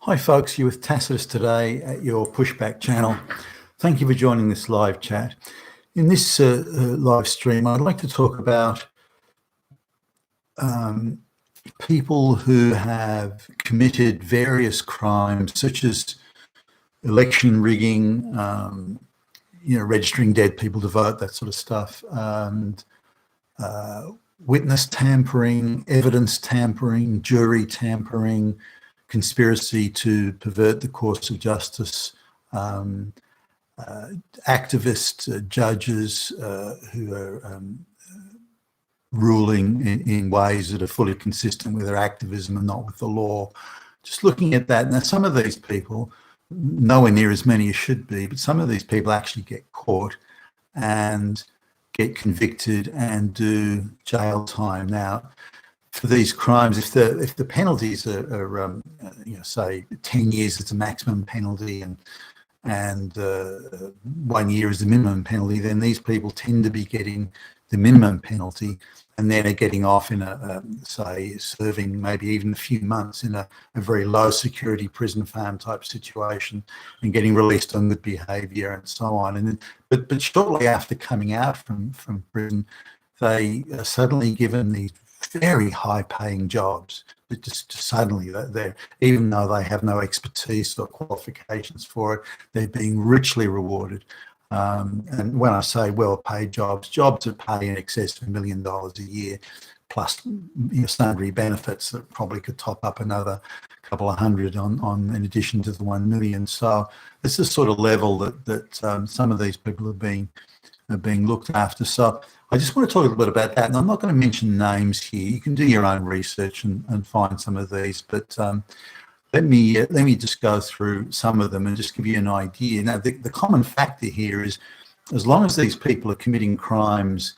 Hi folks, you're with Tacitus today at your Pushback channel. Thank you for joining this live chat. In this live stream, I'd like to talk about people who have committed various crimes, such as election rigging, registering dead people to vote, that sort of stuff, and witness tampering, evidence tampering, jury tampering, conspiracy to pervert the course of justice, activist judges who are ruling in ways that are fully consistent with their activism and not with the law. Just looking at that, now some of these people, nowhere near as many as should be, but some of these people actually get caught and get convicted and do jail time. Now, for these crimes, if the penalties are say 10 years is the maximum penalty and 1 year is the minimum penalty, then these people tend to be getting the minimum penalty and then are getting off in say serving maybe even a few months in a very low security prison farm type situation and getting released on good behaviour and so on. And then, but shortly after coming out from prison, they are suddenly given these very high-paying jobs. Just suddenly, they're, even though they have no expertise or qualifications for it, they're being richly rewarded. And when I say well-paid jobs that pay in excess of $1 million a year, plus sundry benefits that probably could top up another couple of hundred on in addition to the 1 million. So it's the sort of level that some of these people are being looked after. So I just want to talk a little bit about that, and I'm not going to mention names here. You can do your own research and find some of these, but let me just go through some of them and just give you an idea. Now, the common factor here is, as long as these people are committing crimes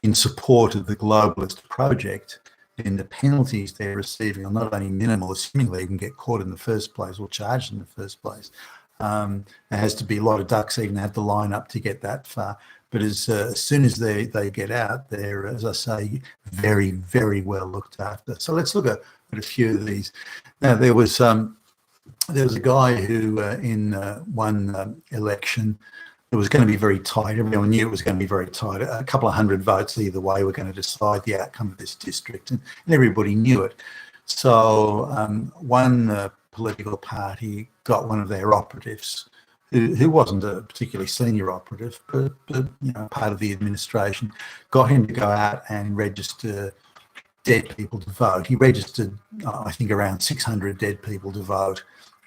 in support of the globalist project, then the penalties they're receiving are not only minimal, assuming they even get caught in the first place or charged in the first place. There has to be a lot of ducks even have to line up to get that far. But as soon as they get out, they're, as I say, very, very well looked after. So let's look at a few of these. Now, there was a guy who in one election, it was going to be very tight. Everyone knew it was going to be very tight. A couple of hundred votes either way were going to decide the outcome of this district, and everybody knew it. So one political party got one of their operatives, who wasn't a particularly senior operative, but part of the administration, got him to go out and register dead people to vote. He registered, I think, around 600 dead people to vote,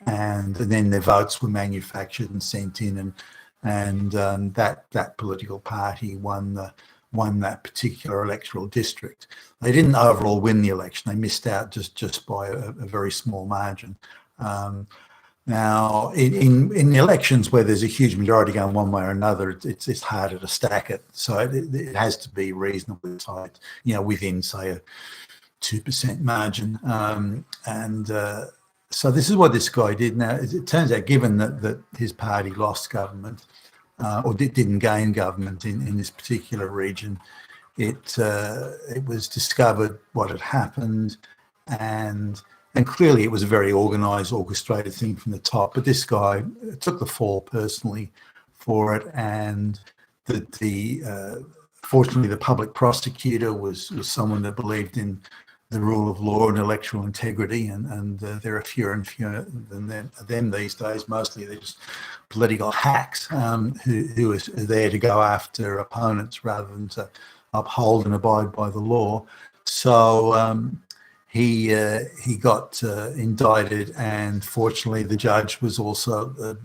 and then their votes were manufactured and sent in, and that political party won that particular electoral district. They didn't overall win the election. They missed out just by a very small margin. Now, in elections where there's a huge majority going one way or another, it's harder to stack it. So it has to be reasonably tight, within, say, a 2% margin. So this is what this guy did. Now, it turns out, given that his party lost government, or didn't gain government in this particular region, it was discovered what had happened, and clearly it was a very organised, orchestrated thing from the top. But this guy took the fall personally for it, and fortunately the public prosecutor was someone that believed in the rule of law and electoral integrity, and there are fewer and fewer than them these days. Mostly they're just political hacks who are there to go after opponents rather than to uphold and abide by the law. So he got indicted, and fortunately the judge was also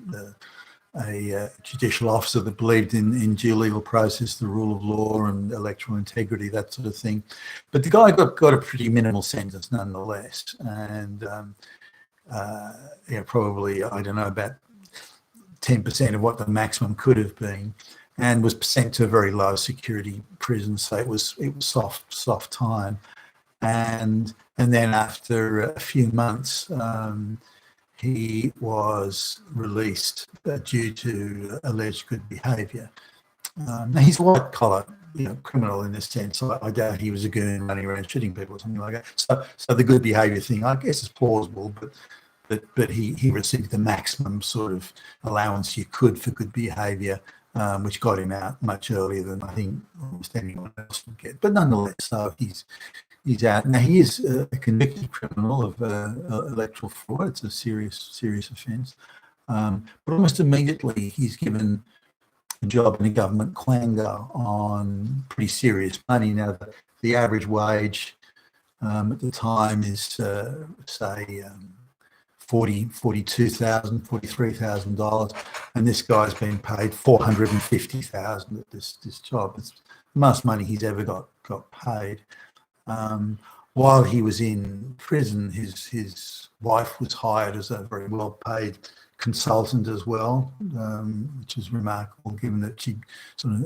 a judicial officer that believed in due legal process, the rule of law and electoral integrity, that sort of thing. But the guy got a pretty minimal sentence nonetheless, and probably, I don't know, about 10% of what the maximum could have been, and was sent to a very low security prison. So it was soft time, and then after a few months, he was released due to alleged good behaviour. Now, he's a white-collar, criminal in this sense. I doubt he was a goon running around shooting people or something like that. So the good behaviour thing, I guess, is plausible, but but he received the maximum sort of allowance you could for good behaviour, which got him out much earlier than I think almost anyone else would get. But nonetheless, so he's out. Now, he is a convicted criminal of electoral fraud. It's a serious offence. But almost immediately he's given a job in a government quango on pretty serious money. Now, the average wage at the time is, say, $42,000, $43,000, and this guy's been paid $450,000 at this job. It's the most money he's ever got paid. While he was in prison, his wife was hired as a very well-paid consultant as well, which is remarkable given that she sort of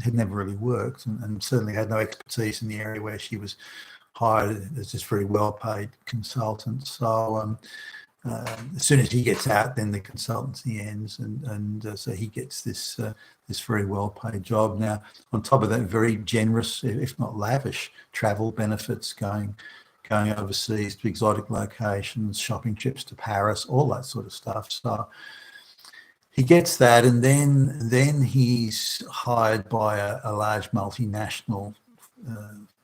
had never really worked and certainly had no expertise in the area where she was hired as this very well-paid consultant. So as soon as he gets out, then the consultancy ends, and so he gets this very well-paid job. Now, on top of that, very generous, if not lavish, travel benefits, going overseas to exotic locations, shopping trips to Paris, all that sort of stuff. So he gets that, and then he's hired by a large multinational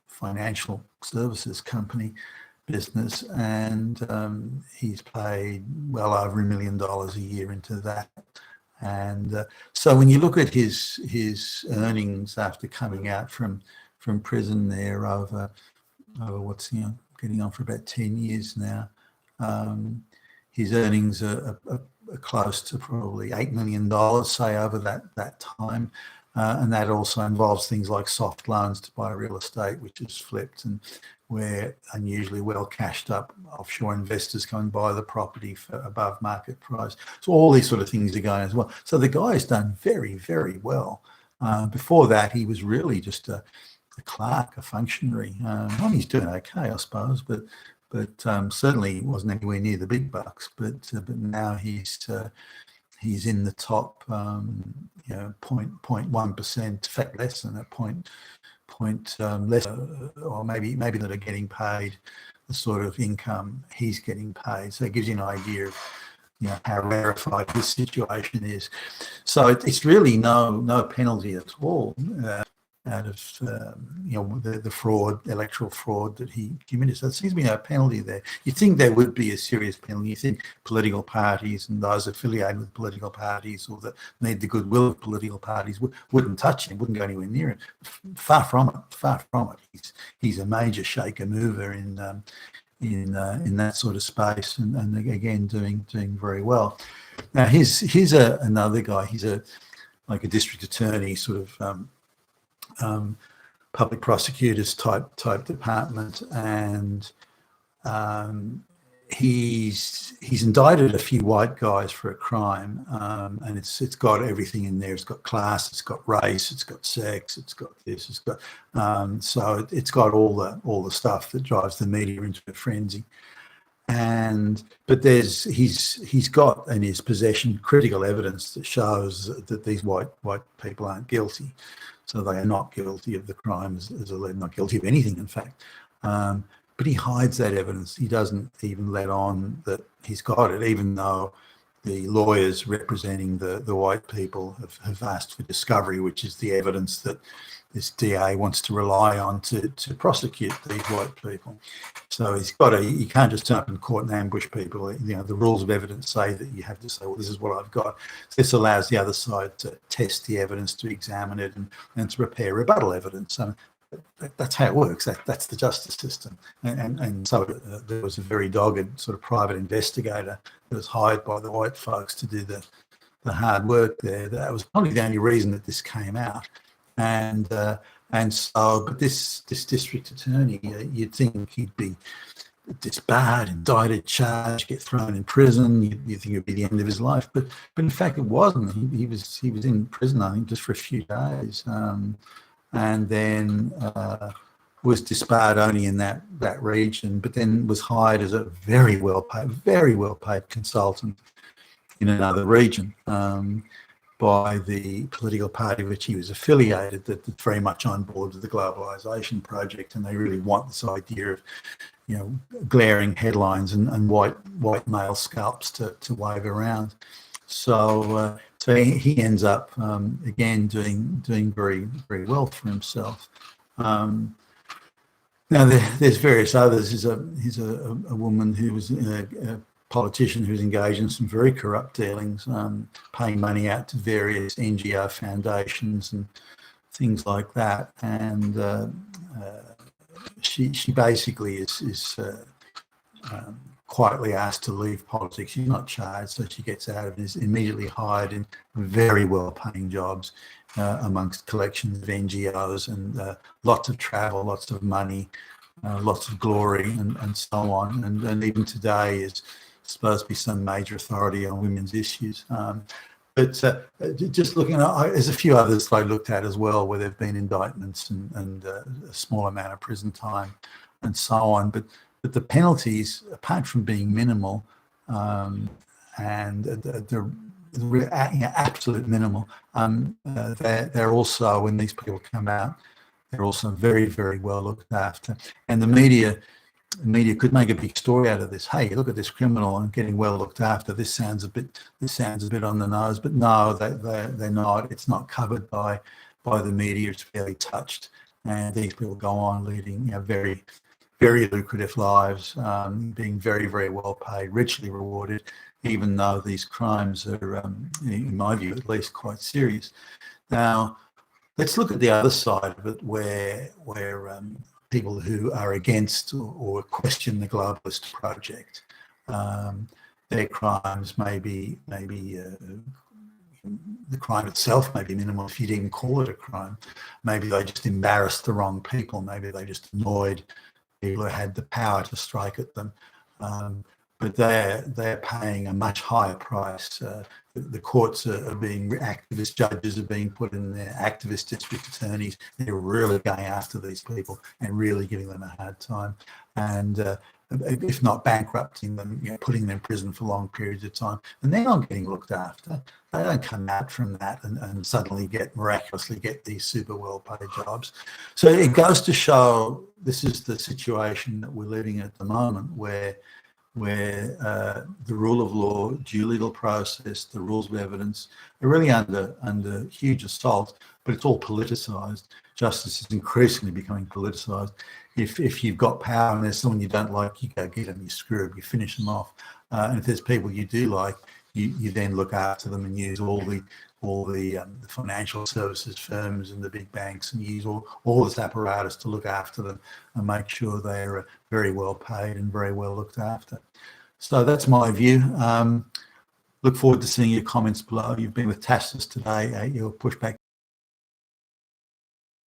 financial services company business, and he's paid well over $1 million a year into that. And so when you look at his earnings after coming out from prison there over what's getting on for about 10 years now, his earnings are close to probably $8 million, say, over that time. And that also involves things like soft loans to buy real estate, which is flipped, and where unusually well cashed up offshore investors come and buy the property for above market price. So all these sort of things are going as well. So the guy's done very, very well. Before that, he was really just a clerk, a functionary. He's doing okay, I suppose, but certainly wasn't anywhere near the big bucks. But now he's in the top, 0.1%, in fact, less than a point less, or maybe that are getting paid the sort of income he's getting paid. So it gives you an idea of how rarefied his situation is. So it's really no penalty at all out of the fraud, electoral fraud that he committed. So there seems to be no penalty there. You'd think there would be a serious penalty. You think political parties and those affiliated with political parties or that need the goodwill of political parties wouldn't touch him, wouldn't go anywhere near it. Far from it. He's a major shaker mover in that sort of space, and again doing very well. Now here's another guy. He's like a district attorney, sort of public prosecutors type department, and he's indicted a few white guys for a crime, and it's got everything in there. It's got class, it's got race, it's got sex, it's got this, it's got so it's got all the stuff that drives the media into a frenzy. But he's got in his possession critical evidence that shows that these white people aren't guilty. So they are not guilty of the crime, not guilty of anything, in fact. But he hides that evidence. He doesn't even let on that he's got it, even though the lawyers representing the white people have asked for discovery, which is the evidence that this DA wants to rely on to prosecute these white people. So he can't just turn up in court and ambush people. The rules of evidence say that you have to say, well, this is what I've got. So this allows the other side to test the evidence, to examine it, and to prepare rebuttal evidence. So that's how it works. That's the justice system. And so there was a very dogged sort of private investigator that was hired by the white folks to do the hard work there. That was probably the only reason that this came out. But this district attorney, you'd think he'd be disbarred, indicted, charged, get thrown in prison. You think it'd be the end of his life, but in fact it wasn't. He was in prison, I think, just for a few days, and then was disbarred only in that region. But then was hired as a very well paid consultant in another region. By the political party which he was affiliated, that's very much on board with the globalization project, and they really want this idea of glaring headlines and white male scalps to wave around. So he ends up again doing very very well for himself. Now there's various others. He's a woman who was a politician who's engaged in some very corrupt dealings, paying money out to various NGO foundations and things like that. And she basically is quietly asked to leave politics. She's not charged, so she gets out of it, is immediately hired in very well-paying jobs amongst collections of NGOs, and lots of travel, lots of money, lots of glory, and so on. And even today is supposed to be some major authority on women's issues. But just looking at, there's a few others that I looked at as well, where there have been indictments and a small amount of prison time and so on. But the penalties, apart from being minimal, and they're absolute minimal, they're also, when these people come out, they're also very, very well looked after. And the media could make a big story out of this. Hey, look at this criminal and getting well looked after. This sounds a bit on the nose, but no, they're not. It's not covered by the media. It's barely touched, and these people go on leading very, very lucrative lives, being very, very well paid, richly rewarded, even though these crimes are, in my view, at least quite serious. Now, let's look at the other side of it, where people who are against or question the globalist project, their crimes may be the crime itself may be minimal if you'd even call it a crime. Maybe they just embarrassed the wrong people. Maybe they just annoyed people who had the power to strike at them. But they're paying a much higher price. The courts are being, activist judges are being put in there, activist district attorneys. They're really going after these people and really giving them a hard time. And if not bankrupting them, putting them in prison for long periods of time. And they're not getting looked after. They don't come out from that and suddenly miraculously get these super well-paid jobs. So it goes to show this is the situation that we're living at the moment, where the rule of law, due legal process, the rules of evidence are really under huge assault, but it's all politicised. Justice is increasingly becoming politicised. If you've got power and there's someone you don't like, you go get them, you screw them, you finish them off. And if there's people you do like, you then look after them and use all the financial services firms and the big banks, and use all this apparatus to look after them and make sure they're very well paid and very well looked after. So that's my view. Look forward to seeing your comments below. You've been with Tacitus today. Your pushback